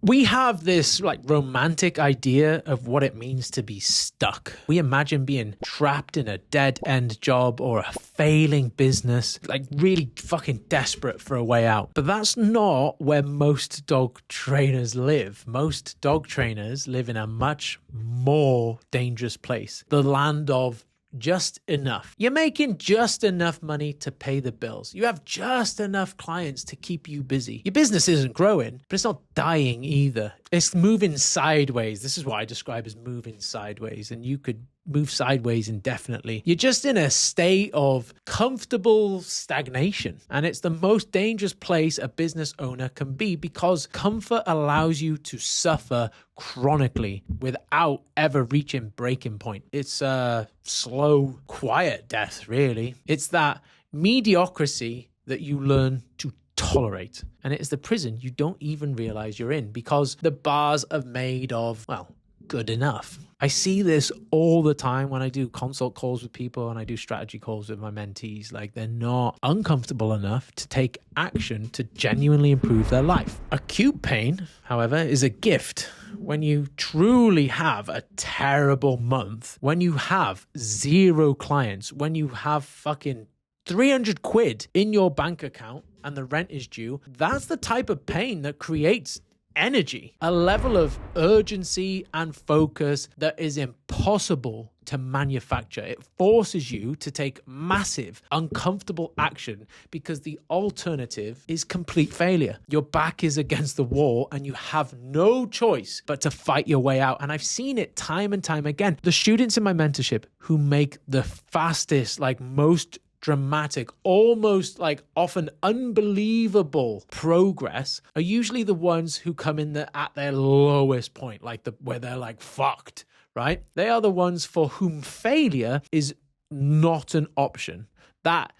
We have this like romantic idea of what it means to be stuck. We imagine being trapped in a dead-end job or a failing business, like really fucking desperate for a way out. But that's not where most dog trainers live. Most dog trainers live in a much more dangerous place, the land of just enough. You're making just enough money to pay the bills. You have just enough clients to keep you busy. Your business isn't growing, but it's not dying either. It's moving sideways. This is what I describe as moving sideways, and you could move sideways indefinitely. You're just in a state of comfortable stagnation, and it's the most dangerous place a business owner can be because comfort allows you to suffer chronically without ever reaching breaking point. It's a slow, quiet death, really. It's that mediocrity that you learn to tolerate. And it is the prison you don't even realize you're in because the bars are made of, well, good enough. I see this all the time when I do consult calls with people and I do strategy calls with my mentees. Like, they're not uncomfortable enough to take action to genuinely improve their life. Acute pain, however, is a gift. When you truly have a terrible month, when you have 0 clients, when you have fucking 300 quid in your bank account and the rent is due, that's the type of pain that creates energy, a level of urgency and focus that is impossible to manufacture. It forces you to take massive, uncomfortable action because the alternative is complete failure. Your back is against the wall and you have no choice but to fight your way out. And I've seen it time and time again. The students in my mentorship who make the fastest, like most dramatic, almost like often unbelievable progress are usually the ones who come in at their lowest point, like where they're like fucked, right? They are the ones for whom failure is not an option. That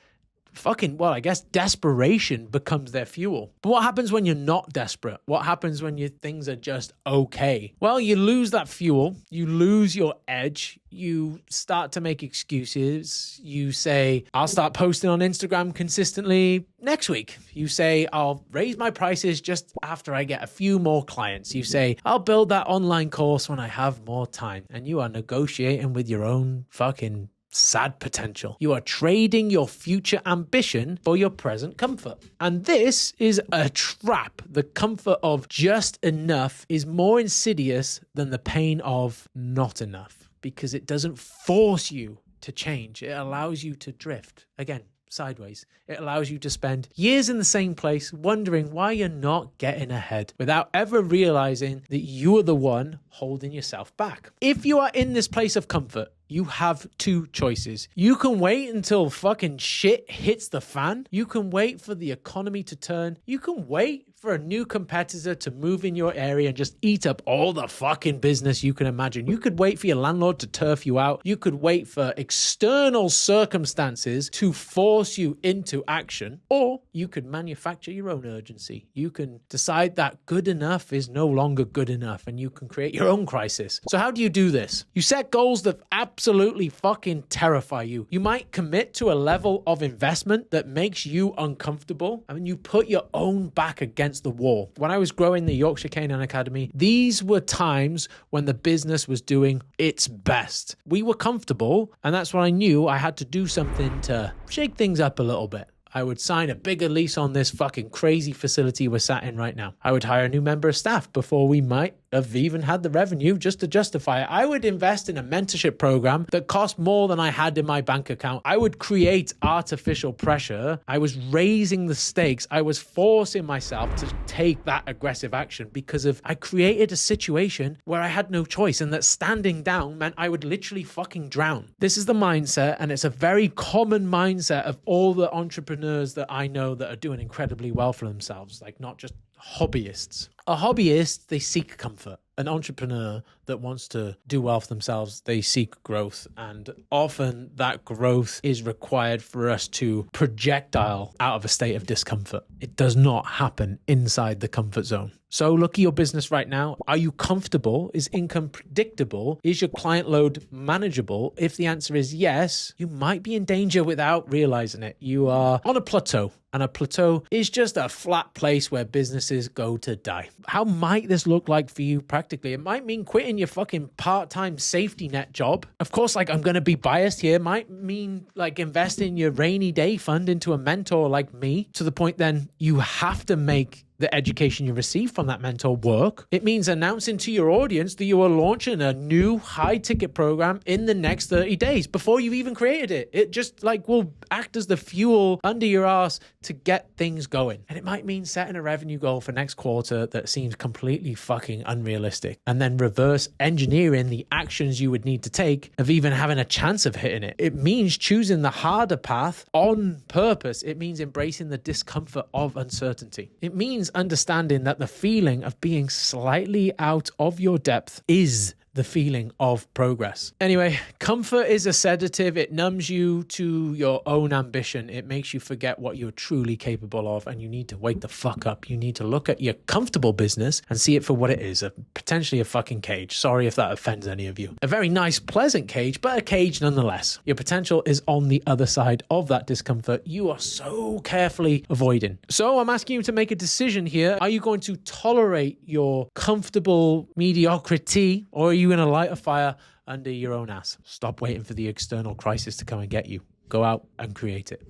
fucking, well, I guess desperation becomes their fuel. But what happens when you're not desperate? What happens when your things are just okay? Well, you lose that fuel, you lose your edge, you start to make excuses. You say, I'll start posting on Instagram consistently next week. You say, I'll raise my prices just after I get a few more clients. You say, I'll build that online course when I have more time. And you are negotiating with your own fucking sad potential. You are trading your future ambition for your present comfort. And this is a trap. The comfort of just enough is more insidious than the pain of not enough because it doesn't force you to change. It allows you to drift. Again, sideways. It allows you to spend years in the same place wondering why you're not getting ahead without ever realizing that you are the one holding yourself back. If you are in this place of comfort, you have 2 choices. You can wait until fucking shit hits the fan. You can wait for the economy to turn. You can wait for a new competitor to move in your area and just eat up all the fucking business you can imagine. You could wait for your landlord to turf you out. You could wait for external circumstances to force you into action, or you could manufacture your own urgency. You can decide that good enough is no longer good enough and you can create your own crisis. So how do you do this? You set goals that absolutely fucking terrify you. You might commit to a level of investment that makes you uncomfortable. I mean, you put your own back against the wall. When I was growing the Yorkshire Canine Academy, these were times when the business was doing its best. We were comfortable, and that's when I knew I had to do something to shake things up a little bit. I would sign a bigger lease on this fucking crazy facility we're sat in right now. I would hire a new member of staff before we might have even had the revenue just to justify it. I would invest in a mentorship program that cost more than I had in my bank account. I would create artificial pressure. I was raising the stakes. I was forcing myself to take that aggressive action because I created a situation where I had no choice, and that standing down meant I would literally fucking drown. This is the mindset, and it's a very common mindset of all the entrepreneurs that I know that are doing incredibly well for themselves, like not just hobbyists. A hobbyist, they seek comfort. An entrepreneur that wants to do well for themselves, they seek growth. And often that growth is required for us to projectile out of a state of discomfort. It does not happen inside the comfort zone. So look at your business right now. Are you comfortable? Is income predictable? Is your client load manageable? If the answer is yes, you might be in danger without realizing it. You are on a plateau, and a plateau is just a flat place where businesses go to die. how might this look like for you practically? It might mean quitting your fucking part-time safety net job. Of course, like, I'm going to be biased here. It might mean like investing your rainy day fund into a mentor like me, to the point then you have to make the education you receive from that mentor work. It means announcing to your audience that you are launching a new high ticket program in the next 30 days before you've even created it. It just like will act as the fuel under your ass to get things going. And it might mean setting a revenue goal for next quarter that seems completely fucking unrealistic, and then reverse engineering the actions you would need to take of even having a chance of hitting it. It means choosing the harder path on purpose. It means embracing the discomfort of uncertainty. It means understanding that the feeling of being slightly out of your depth is the feeling of progress. Anyway, comfort is a sedative. It numbs you to your own ambition. It makes you forget what you're truly capable of, and you need to wake the fuck up. You need to look at your comfortable business and see it for what it is, potentially a fucking cage. Sorry if that offends any of you. A very nice, pleasant cage, but a cage nonetheless. Your potential is on the other side of that discomfort you are so carefully avoiding. So I'm asking you to make a decision here. Are you going to tolerate your comfortable mediocrity, or are you going to light a fire under your own ass? Stop waiting for the external crisis to come and get you. Go out and create it.